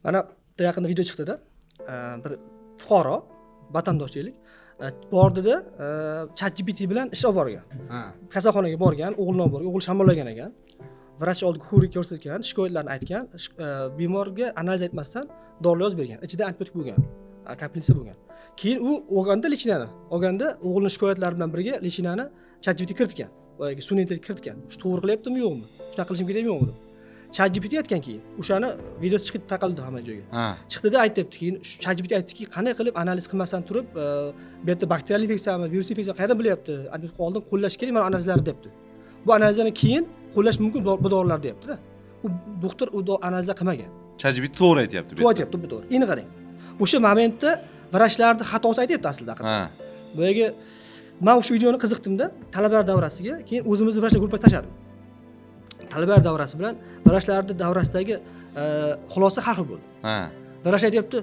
Mana yaqinda video chiqdi-da. Bir fuqaro, vatandosh deylik, bordida ChatGPT bilan ishlab borgan. Kasalxonaga borgan, o'g'lini olib borgan, o'g'li shamollagan ekan. Vrach oldiga ko'rik ko'rsatgan, shikoyatlarni aytgan, bemorga analiz aytmasdan dorilar yozib bergan. Ichida antibiotik bo'lgan, kapelnitsa bo'lgan. Keyin u olganda lichinani, olganda o'g'lining shikoyatlari bilan birga lichinani ChatGPT kiritgan. Boyagi sun'iy intellekt kiritgan. Shu to'g'ri qilyaptimi, yo'qmi? Shunaqa qilishim kerakmi, yo'qmi? ChatGPT aytgan keyin o'shani videosi chiqib taqaldi hamma joyga. Chiqdida aytibdi keyin ChatGPT aytdiki, qanday qilib analiz qilmasdan turib, bu yerda bakterial infeksiyami, virus infeksiyasi qayerdan bilyapti? Antibiotik oldin qo'llash kerak mana analizlarni debdi. Bu analizlarni keyin qo'llash mumkin bu dorilarni deyapti-da. U doktor u analizlar qilmagan. ChatGPT to'g'ri aytayapti. To'g'ri aytayapti, to'g'ri. Endi qarang. O'sha momentda vrachlarning xatosi aytayapti aslida. Bu yerga men o'sha videoni qiziqdim-da, talabalar davrasiga, keyin o'zimizni vrachlar guruhiga tashladim. Talabalar davrasi bilan vrachlarning davrasidagi xulosa har xil bo'ldi. Vrach aytayapti,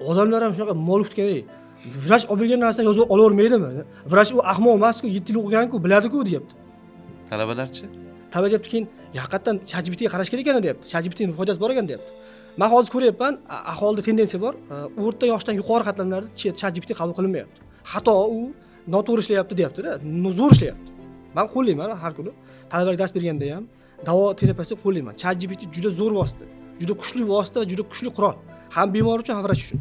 odamlar ham shunaqa mol kutgan-ey. Vrach olib bergan narsani yozib olavermaydimi? Vrach u ahmoq emas-ku, 7 yil o'qigan-ku, biladi-ku deyapti. Talabalarchi? Talabalar aytibdi keyin, haqiqatan ChatGPT ga qarash kerak ekan deyapti. ChatGPT ning foydasi bor ekan deyapti. Men hozir ko'ryapman, aholida tendensiya bor, o'rta yoshdan yuqori qatlamlarda ChatGPT qabul qilinmayapti. Xato u noto'g'ri ishlayapti deyapti-da, zo'r ishlayapti. Men qo'llayman har kuni. Talabalarga dars berganda ham, davo terapiyasini qo'llayman. ChatGPT juda zo'r vosita, juda kuchli vosita va juda kuchli qurol. Ham bemor uchun, ham vrach uchun.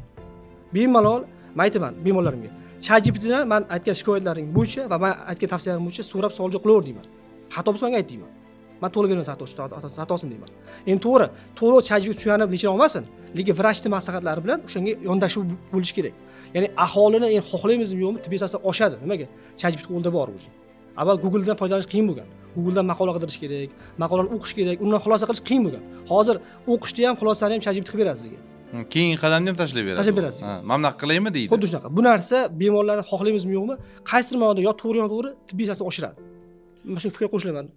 Bemalol men aytaman bemorlarimga, ChatGPT dan men aytgan shikoyatlaring bo'yicha va men aytgan tavsiyalarim bo'yicha so'rab savol qilaver deyman. Xato bo'lsa menga ayt deyman. Men to'g'ri beraman xatosini deyman. Endi to'g'ri ChatGPT tushunib lechina olmasin, lekin vrachning maslahatlari bilan o'shanga yondashuv bo'lish kerak. Ya'ni aholini endi xohlaymizmi yo'qmi, tibbiy asosda oshadi. Nimaga? ChatGPT qo'lda bor o'zi. Avval Google dan foydalanish qiyin bo'lgan. Google dan maqola qidirish kerak, maqolani o'qish kerak, undan xulosa qilish qiyin bo'lgan. Hozir o'qishni ham, xulosani ham ChatGPT qilib beradi sizga. Keyingi qadamni ham tashlab beradi. Tashlab berasiz. Mana bunaqa qilaymi deydi. Xuddi shunaqa. Bu narsa bemorlarni xohlaymizmi yo'qmi, qaysidir ma'noda yo to'g'ri yo to'g'ri tibbiy asosda oshiradi. Men shu fikrga qo'shilaman.